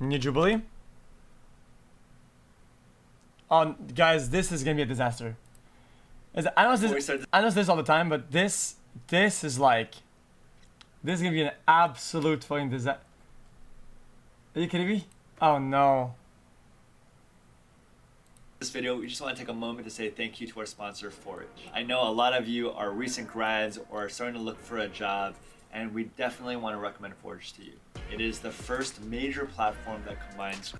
New Jubilee? Oh, guys, this is gonna be a disaster. I know this all the time, but this is like, this is gonna be an absolute fucking disaster. Are you kidding me? Oh no. This video, we just want to take a moment to say thank you to our sponsor, Forage. I know a lot of you are recent grads or are starting to look for a job, and we definitely want to recommend Forage to you. It is the first major platform that combines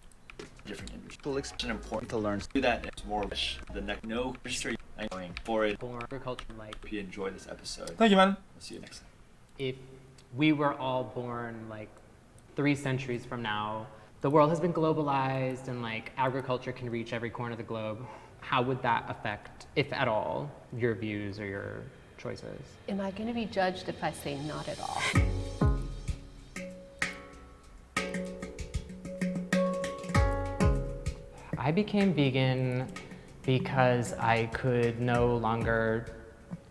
different industries. It's important to learn to do that. It's more the next no register going for it. Agriculture, like, Hope you enjoy this episode. Thank you, man. We'll see you next time. if we were all born like 3 centuries from now, the world has been globalized and like agriculture can reach every corner of the globe. How would that affect, if at all, your views or your choices? Am I going to be judged if I say not at all? I became vegan because I could no longer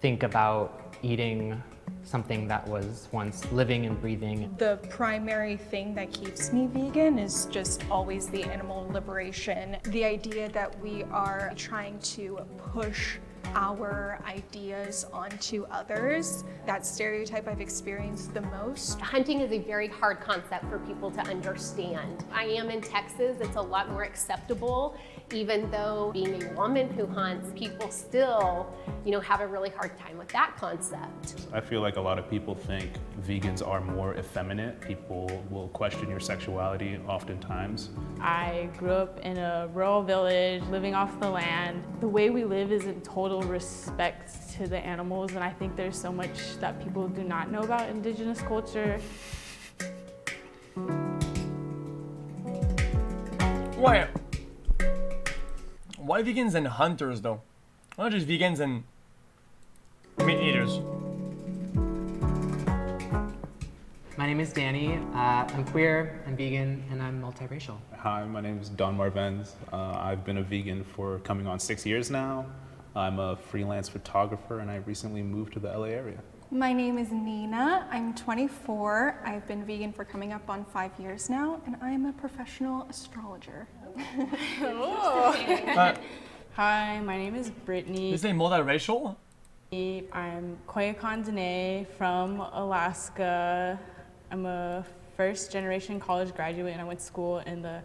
think about eating something that was once living and breathing. The primary thing that keeps me vegan is just always the animal liberation. The idea that we are trying to push our ideas onto others. That stereotype I've experienced the most. Hunting is a very hard concept for people to understand. I am in Texas, it's a lot more acceptable, even though being a woman who hunts, people still, have a really hard time with that concept. I feel like a lot of people think vegans are more effeminate. People will question your sexuality oftentimes. I grew up in a rural village, living off the land. The way we live is in total respect to the animals, and I think there's so much that people do not know about indigenous culture. Why vegans and hunters though? Why not just vegans and meat eaters? My name is Danny. I'm queer, I'm vegan, and I'm multiracial. Hi, my name is Don Marvenz. I've been a vegan for coming on 6 years now. I'm a freelance photographer and I recently moved to the LA area. My name is Nina. I'm 24. I've been vegan for coming up on 5 years now, and I'm a professional astrologer. Hi, my name is Brittany. Is it multiracial? I'm Koyukon Dene from Alaska. I'm a first-generation college graduate, and I went to school in the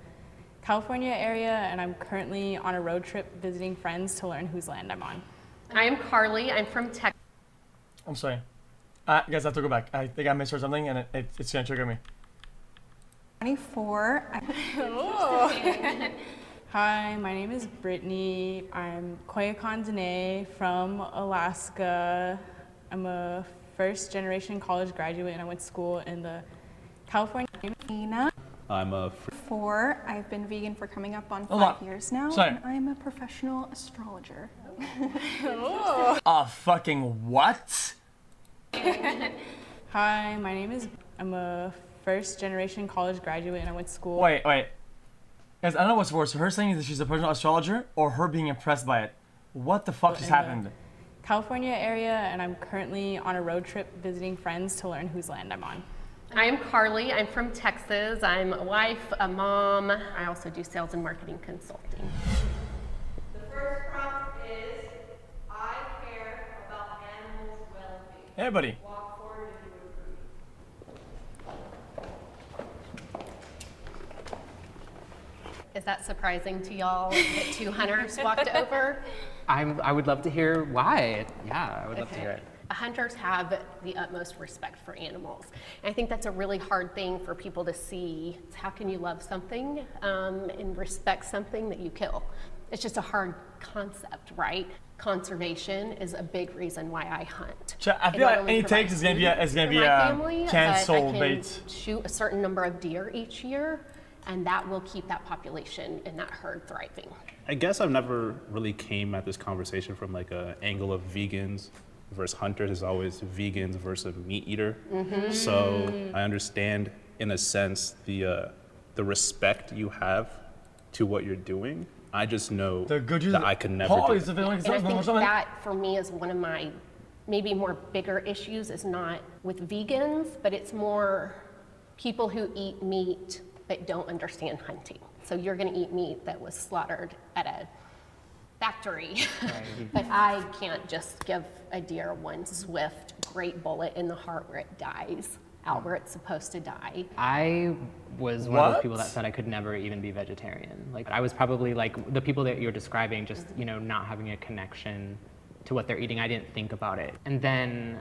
California area, and I'm currently on a road trip visiting friends to learn whose land I'm on. I am Carly, I'm from Texas. I'm sorry. Guys, I have to go back. I think I misheard something and it's gonna trigger me. 24. Hi, my name is Brittany. I'm Koyukon Dene from Alaska. I'm a first-generation college graduate, and I went to school in the California. Nina. I'm a 4. I've been vegan for coming up on 5 years now, and I'm a professional astrologer. Fucking what? Hi, my name is. I'm a first-generation college graduate, and I went to school. Wait. Guys, I don't know what's worse. Her saying that she's a professional astrologer or her being impressed by it. What the fuck just happened? California area, and I'm currently on a road trip visiting friends to learn whose land I'm on. I am Carly, I'm from Texas. I'm a wife, a mom. I also do sales and marketing consulting. The first prompt is, I care about animals' well-being. Hey, buddy. Walk forward if you would agree. Is that surprising to y'all that 2 hunters walked over? I would love to hear why. Yeah, I would love to hear it. Hunters have the utmost respect for animals. And I think that's a really hard thing for people to see. It's how can you love something and respect something that you kill? It's just a hard concept, right? Conservation is a big reason why I hunt. I feel like any takes is gonna be a cancel bait. Shoot a certain number of deer each year, and that will keep that population and that herd thriving. I guess I've never really came at this conversation from like an angle of vegans versus hunters. It's always vegans versus a meat eater. Mm-hmm. So I understand in a sense the respect you have to what you're doing. I just know that I could never do it. And I think that for me is one of my maybe more bigger issues is not with vegans, but it's more people who eat meat but don't understand hunting. So you're gonna eat meat that was slaughtered at a factory. Right. But I can't just give a deer one swift, great bullet in the heart where it dies, out where it's supposed to die. I was one of those people that said I could never even be vegetarian. Like, I was probably like the people that you're describing, just, you know, not having a connection to what they're eating. I didn't think about it. And then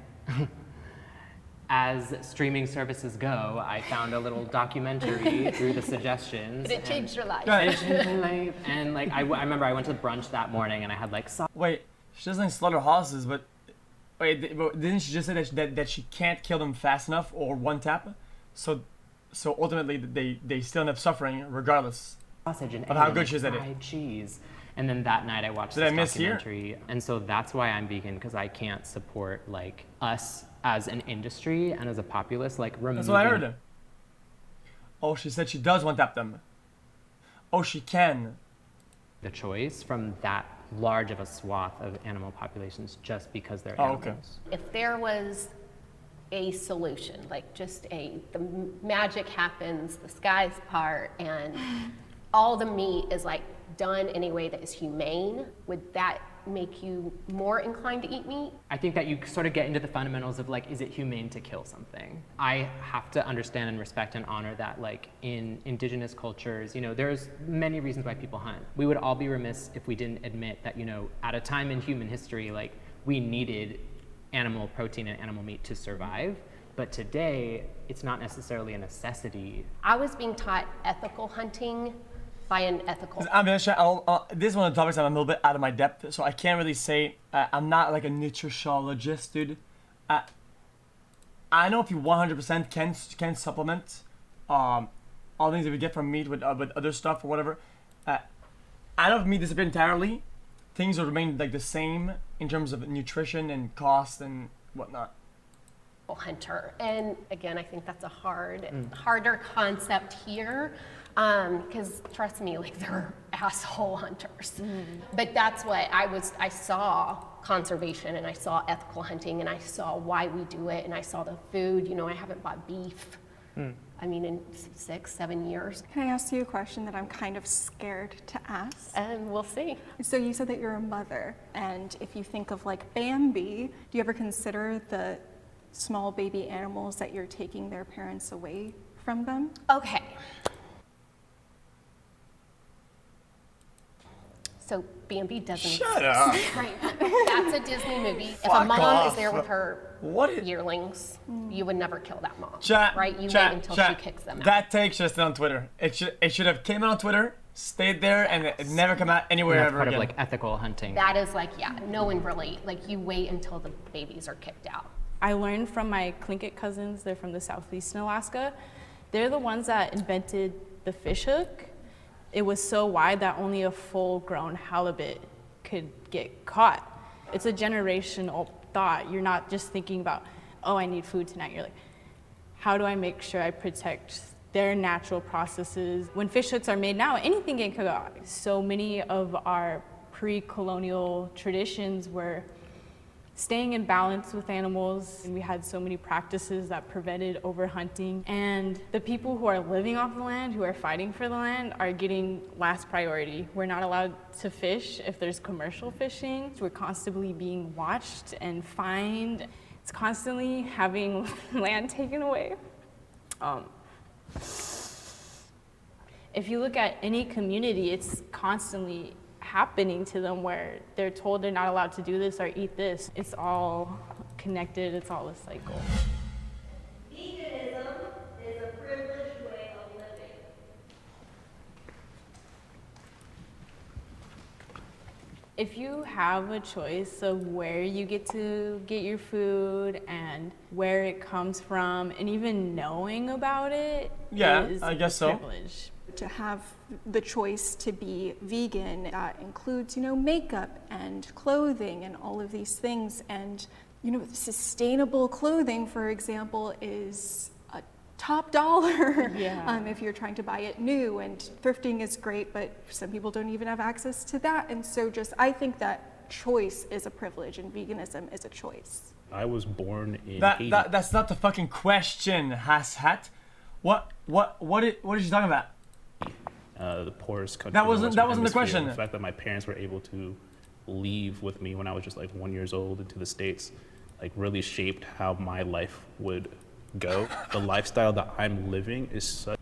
as streaming services go, I found a little documentary through the suggestions. But it changed your life. It changed my life. And like, I remember I went to brunch that morning and I had like Wait, she doesn't slaughter horses, but wait, didn't she just say that she can't kill them fast enough or one tap? So ultimately they still end up suffering regardless sausage and of how good she is at it. Fried cheese. And then that night I watched this documentary. And so that's why I'm vegan, because I can't support like us as an industry and as a populace, like removing. That's what I heard. Oh, she said she does one tap them. Oh, she can. The choice from that large of a swath of animal populations just because they're animals. Okay. If there was a solution, like just the magic happens, the skies part, and all the meat is like done in a way that is humane, would that make you more inclined to eat meat? I think that you sort of get into the fundamentals of like, is it humane to kill something? I have to understand and respect and honor that, like in indigenous cultures, you know, there's many reasons why people hunt. We would all be remiss if we didn't admit that, you know, at a time in human history, like we needed animal protein and animal meat to survive. But today, it's not necessarily a necessity. I was being taught ethical hunting by an ethical. I mean, this is one of the topics I'm a little bit out of my depth, so I can't really say. I'm not like a nutritionist, dude. I know if you 100% can supplement all things that we get from meat with other stuff or whatever. I know if meat disappeared entirely, things would remain like the same in terms of nutrition and cost and whatnot. Hunter, and again, I think that's a harder concept here. Because trust me, like they're asshole hunters. But that's what I saw conservation and I saw ethical hunting and I saw why we do it and I saw the food. You know, I haven't bought beef, I mean, in 6-7 years. Can I ask you a question that I'm kind of scared to ask? And we'll see. So you said that you're a mother, and if you think of like Bambi, do you ever consider the small baby animals that you're taking their parents away from them? Okay. So Bambi doesn't Shut up. Right. That's a Disney movie. If a mom is there with her yearlings, you would never kill that mom. Right? You wait until she kicks them out. That take should have stayed on Twitter. It should have came out on Twitter, stayed there, and it never come out anywhere that's ever part again. of like ethical hunting. That is like, yeah, no one really, like you wait until the babies are kicked out. I learned from my Tlingit cousins, they're from the southeastern Alaska. They're the ones that invented the fish hook. It was so wide that only a full-grown halibut could get caught. It's a generational thought. You're not just thinking about, oh, I need food tonight. You're like, how do I make sure I protect their natural processes? When fish hooks are made now, anything can go out. So many of our pre-colonial traditions were staying in balance with animals, and we had so many practices that prevented overhunting. And the people who are living off the land, who are fighting for the land, are getting last priority. We're not allowed to fish if there's commercial fishing. We're constantly being watched and fined. It's constantly having land taken away. If you look at any community, it's constantly happening to them where they're told they're not allowed to do this or eat this. It's all connected, it's all a cycle. Veganism is a privileged way of living. If you have a choice of where you get to get your food and where it comes from, and even knowing about it, is I guess a so. privilege. To have the choice to be vegan includes, you know, makeup and clothing and all of these things. And, you know, sustainable clothing, for example, is a top dollar if you're trying to buy it new. And thrifting is great, but some people don't even have access to that. And so I think that choice is a privilege and veganism is a choice. I was born in That, Haiti. that's not the fucking question, Hasshat. What is she talking about? The poorest country. That wasn't the hemisphere. question. The fact that my parents were able to leave with me when I was just like 1 year old into the States, like really shaped how my life would go. The lifestyle that I'm living is such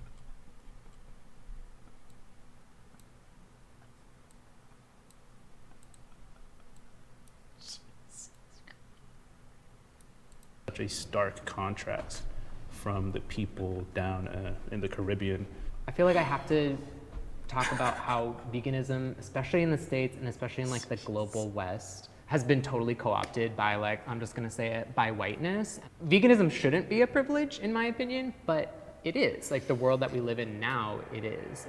a stark contrast from the people down in the Caribbean. I feel like I have to talk about how veganism, especially in the States and especially in like the global West, has been totally co-opted by like, I'm just gonna say it, by whiteness. Veganism shouldn't be a privilege in my opinion, but it is. Like the world that we live in now, it is.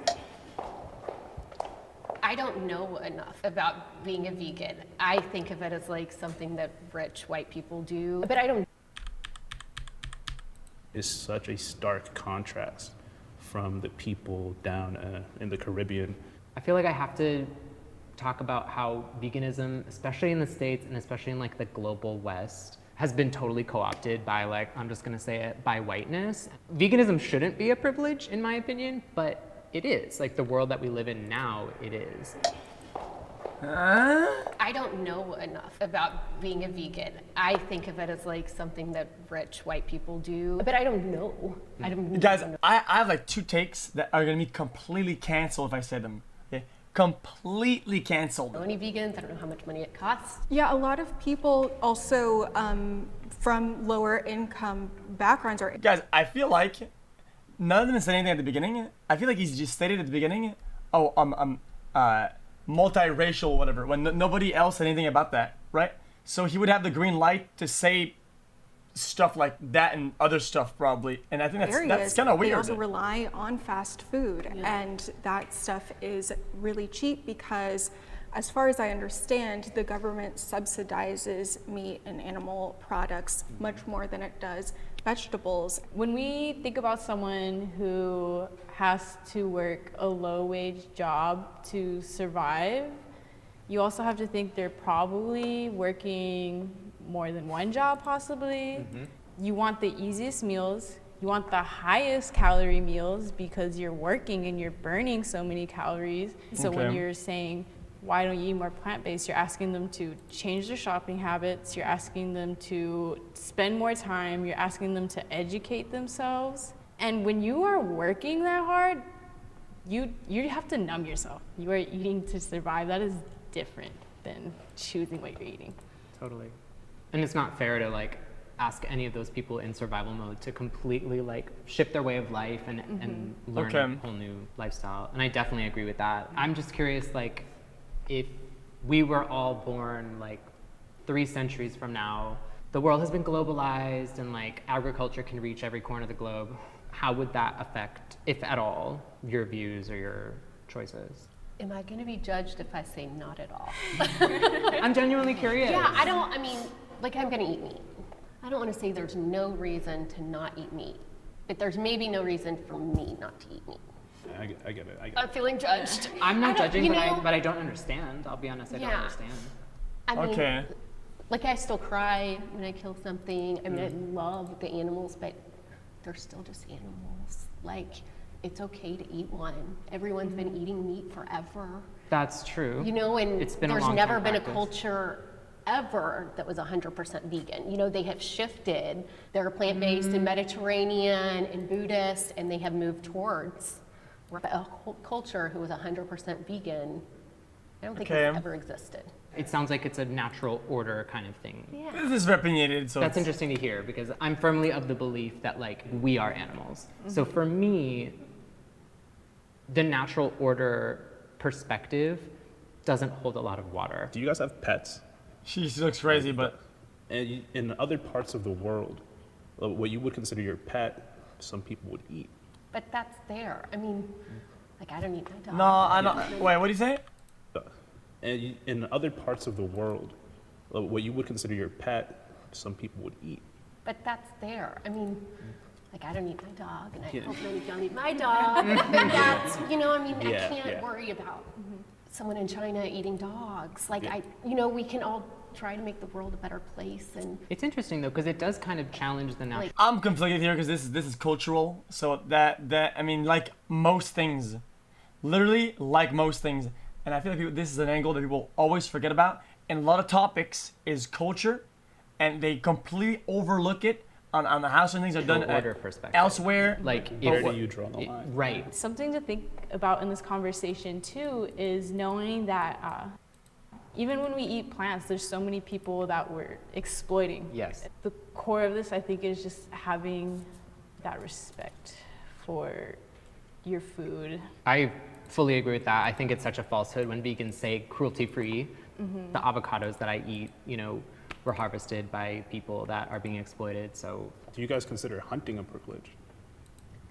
I don't know enough about being a vegan. I think of it as like something that rich white people do, but I don't. Is such a stark contrast from the people down in the Caribbean. I feel like I have to talk about how veganism, especially in the States and especially in like the global West, has been totally co-opted by like, I'm just gonna say it, by whiteness. Veganism shouldn't be a privilege in my opinion, but it is. Like the world that we live in now, it is. I don't know enough about being a vegan. I think of it as like something that rich white people do, but I don't know. I don't. Guys, I have like 2 takes that are gonna be completely canceled if I say them. Okay, completely canceled. Know any vegans? I don't know how much money it costs. Yeah, a lot of people also from lower income backgrounds are. Guys, I feel like none of them said anything at the beginning. I feel like he's just stated at the beginning, oh, multiracial, whatever, when nobody else said anything about that, right? So he would have the green light to say stuff like that and other stuff probably, and I think that's kind of weird. They also rely on fast food, and that stuff is really cheap because, as far as I understand, the government subsidizes meat and animal products much more than it does vegetables. When we think about someone who has to work a low-wage job to survive, you also have to think they're probably working more than one job possibly. You want the easiest meals, you want the highest calorie meals because you're working and you're burning so many calories. So when you're saying, why don't you eat more plant-based? You're asking them to change their shopping habits. You're asking them to spend more time. You're asking them to educate themselves. And when you are working that hard, you have to numb yourself. You are eating to survive. That is different than choosing what you're eating. Totally. And it's not fair to like ask any of those people in survival mode to completely like shift their way of life and learn a whole new lifestyle. And I definitely agree with that. I'm just curious, like, if we were all born like 3 centuries from now, the world has been globalized and like agriculture can reach every corner of the globe, how would that affect, if at all, your views or your choices? Am I going to be judged if I say not at all? I'm genuinely curious. Yeah, I mean, like I'm going to eat meat. I don't want to say there's no reason to not eat meat, but there's maybe no reason for me not to eat meat. I get it. I'm feeling judged. I'm not judging, but I don't understand. I'll be honest, I don't understand. I mean, like I still cry when I kill something. I mean, I love the animals, but they're still just animals. Like, it's okay to eat one. Everyone's been eating meat forever. That's true. You know, and it's been there's never been a culture ever that was 100% vegan. You know, they have shifted. They're plant-based and Mediterranean and Buddhist, and they have moved towards a whole culture who was 100% vegan. I don't think it's ever existed. It sounds like it's a natural order kind of thing. Yeah. This is very opinionated, so that's interesting to hear because I'm firmly of the belief that like we are animals. So for me, the natural order perspective doesn't hold a lot of water. Do you guys have pets? She looks crazy, but And in other parts of the world, what you would consider your pet, some people would eat. But that's there. I mean, like I don't eat my dog. no, I don't. Wait, what do you say? And in other parts of the world, what you would consider your pet, some people would eat. But that's there. I mean, like I don't eat my dog, and I hope many don't eat my dog. But that's, you know, I mean, I can't worry about someone in China eating dogs. Like we can all try to make the world a better place. And It's interesting though, because it does kind of challenge the natural. I'm conflicted here because this is cultural. So that I mean, like most things, literally like most things, and I feel like this is an angle that people always forget about. And a lot of topics is culture, and they completely overlook it on how certain things are done order perspective. elsewhere. Like, Where do you draw the line? right. Something to think about in this conversation too is knowing that even when we eat plants, there's so many people that we're exploiting. Yes. The core of this, I think, is just having that respect for your food. I fully agree with that. I think it's such a falsehood when vegans say cruelty-free. The avocados that I eat, were harvested by people that are being exploited. So Do you guys consider hunting a privilege?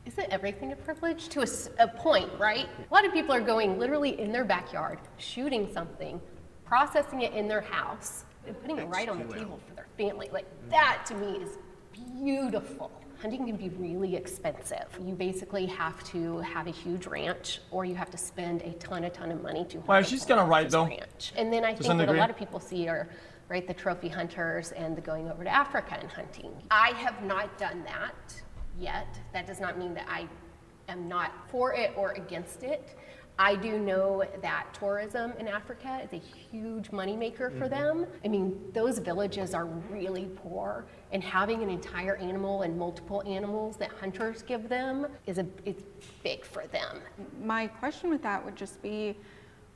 isn't everything a privilege to a point, right? A lot of people are going literally in their backyard, shooting something, processing it in their house, and putting it right on the table for their family. Like that to me is beautiful. Hunting can be really expensive. You basically have to have a huge ranch, or you have to spend a ton of money to Well, hunt she's on kinda right, this though. ranch. And then I To think some what a degree. lot of people see are right the trophy hunters and the going over to Africa and hunting. I have not done that yet. That does not mean that I am not for it or against it. I do know that tourism in Africa is a huge moneymaker for them. I mean, those villages are really poor, and having an entire animal and multiple animals that hunters give them it's big for them. My question with that would just be,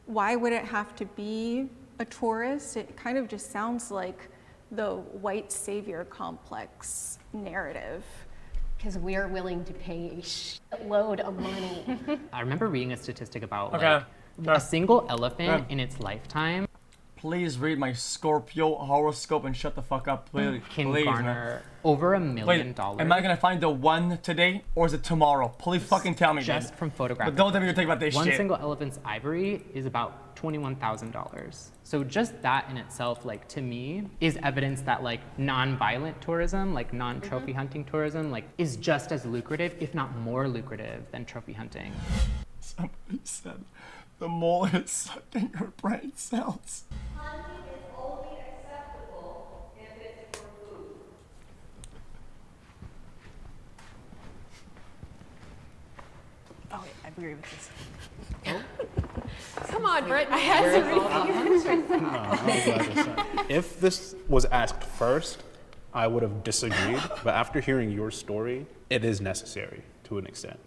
why would it have to be a tourist? It kind of just sounds like the white savior complex narrative. Because we're willing to pay a shitload of money. I remember reading a statistic about Okay. a single elephant Okay. in its lifetime Please read my Scorpio horoscope and shut the fuck up, please. can Please, man. garner over $1 million. Wait, am I gonna find the one today or is it tomorrow? Please fucking tell me, just dude. from photographing? But don't tell me you're thinking about this One shit. single elephant's ivory is about $21,000. So just that in itself, like to me, is evidence that like non-violent tourism, like non-trophy hunting tourism, like is just as lucrative, if not more lucrative than trophy hunting. Somebody said the mole is sucking her brain cells. Hunting is only acceptable if it's for food. Oh, wait, I agree with this. Come on, Britt. If this was asked first, I would have disagreed. But after hearing your story, it is necessary to an extent.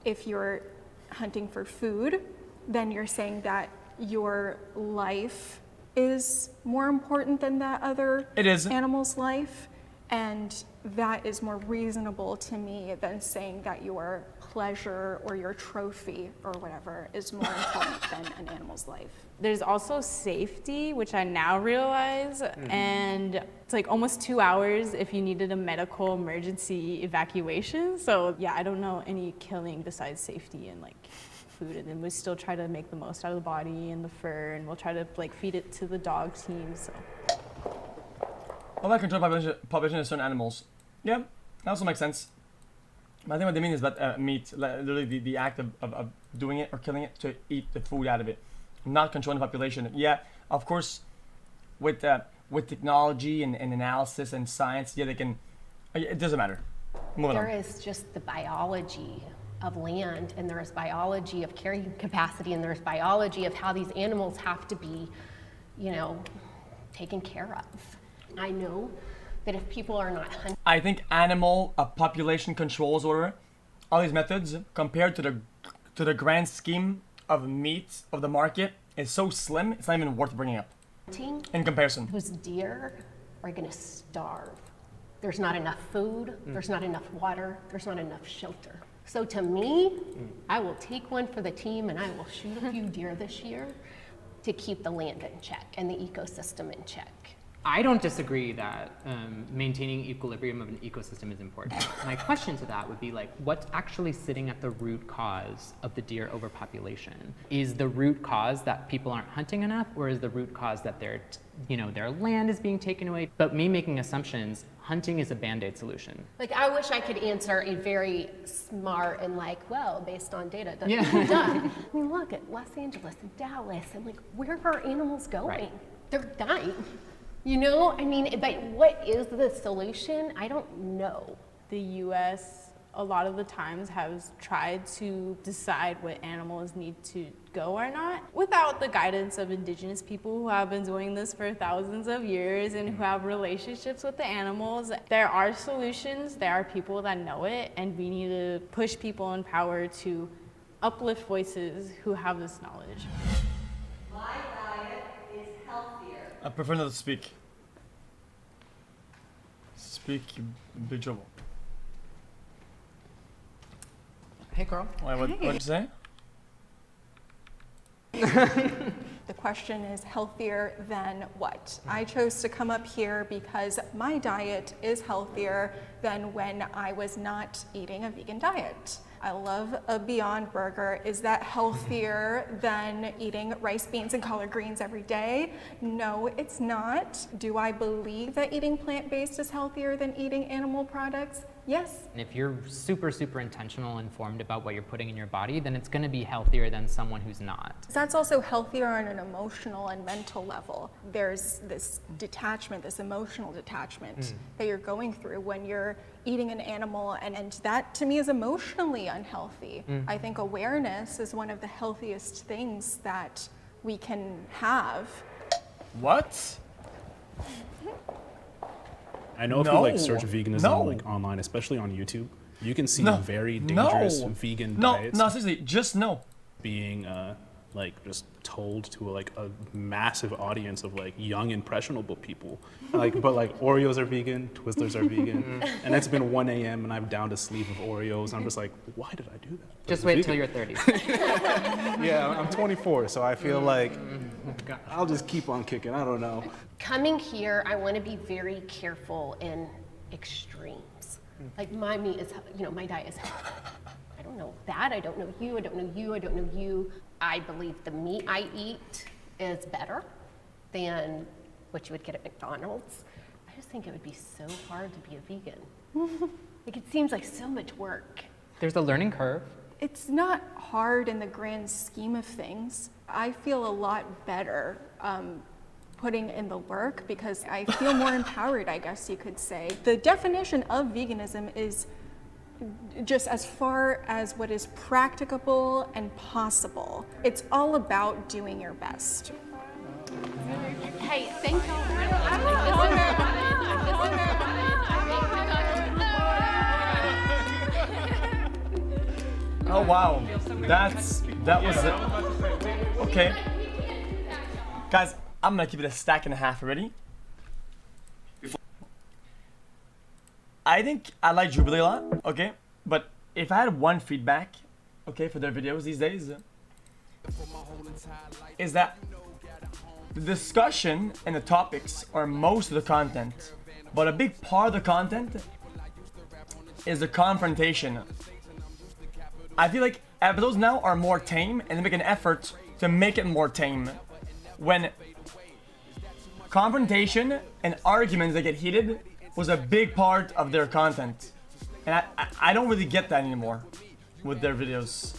If you're hunting for food, then you're saying that your life is more important than that other It is. animal's life, and that is more reasonable to me than saying that your pleasure or your trophy or whatever is more important than an animal's life. There's also safety, which I now realize, and it's like almost 2 hours if you needed a medical emergency evacuation. So yeah, I don't know any killing besides safety and like food, and then we still try to make the most out of the body and the fur, and we'll try to like feed it to the dog team. So Well, that control population of certain animals. Yeah, that also makes sense. But I think what they mean is that meat, literally the act of doing it or killing it to eat the food out of it, not controlling the population. Yeah, of course, with technology and analysis and science, yeah, they can. It doesn't matter. Moving There on. is just the biology of land, and there is biology of carrying capacity, and there's biology of how these animals have to be, taken care of. I know that if people are not hunting, I think animal population controls order, all these methods compared to the grand scheme of meat of the market is so slim. It's not even worth bringing up in comparison. those deer are going to starve. There's not enough food, there's not enough water, there's not enough shelter. So to me, I will take one for the team and I will shoot a few deer this year to keep the land in check and the ecosystem in check. I don't disagree that maintaining equilibrium of an ecosystem is important. My question to that would be like, what's actually sitting at the root cause of the deer overpopulation? Is the root cause that people aren't hunting enough, or is the root cause that their land is being taken away? But me making assumptions, hunting is a Band-Aid solution. Like, I wish I could answer a very smart and based on data, that's Yeah. been done. I mean, look at Los Angeles and Dallas, and where are animals going? Right. They're dying. You know, I mean, but what is the solution? I don't know. The US a lot of the times has tried to decide what animals need to go or not without the guidance of indigenous people who have been doing this for thousands of years and who have relationships with the animals. There are solutions, there are people that know it, and we need to push people in power to uplift voices who have this knowledge. My diet is healthier. I prefer not to speak. Speak, you big trouble. Hey, girl. Wait, what'd you say? The question is healthier than what? I chose to come up here because my diet is healthier than when I was not eating a vegan diet. I love a Beyond Burger. Is that healthier than eating rice, beans, and collard greens every day? No, it's not. Do I believe that eating plant-based is healthier than eating animal products? Yes. And if you're super, super intentional and informed about what you're putting in your body, then it's going to be healthier than someone who's not. That's also healthier on an emotional and mental level. There's this detachment, this emotional detachment that you're going through when you're eating an animal, and that to me is emotionally unhealthy. I think awareness is one of the healthiest things that we can have. What? I know if you like search veganism like online, especially on YouTube, you can see very dangerous vegan diets. No, seriously, just no. Being like just told to like a massive audience of like young impressionable people. Like, but like Oreos are vegan, Twizzlers are vegan, and it's been 1 a.m. and I'm down to sleep of Oreos. I'm just like, why did I do that? Just wait till you're 30. Yeah, I'm 24, so I feel like I'll just keep on kicking. I don't know. Coming here, I want to be very careful in extremes. Like my meat is, you know, my diet is healthy. I don't know that. I don't know you. I don't know you. I don't know you. I believe the meat I eat is better than what you would get at McDonald's. I just think it would be so hard to be a vegan. Like it seems like so much work. There's a learning curve. It's not hard in the grand scheme of things. I feel a lot better putting in the work because I feel more empowered, I guess you could say. The definition of veganism is just as far as what is practicable and possible. It's all about doing your best. Hey, thank y'all really. Oh wow, that was it. Okay, guys, I'm gonna keep it a stack and a half already. I think I like Jubilee a lot, okay? But if I had one feedback, okay, for their videos these days, is that the discussion and the topics are most of the content, but a big part of the content is the confrontation. I feel like episodes now are more tame and they make an effort to make it more tame. When confrontation and arguments that get heated was a big part of their content. And I don't really get that anymore with their videos.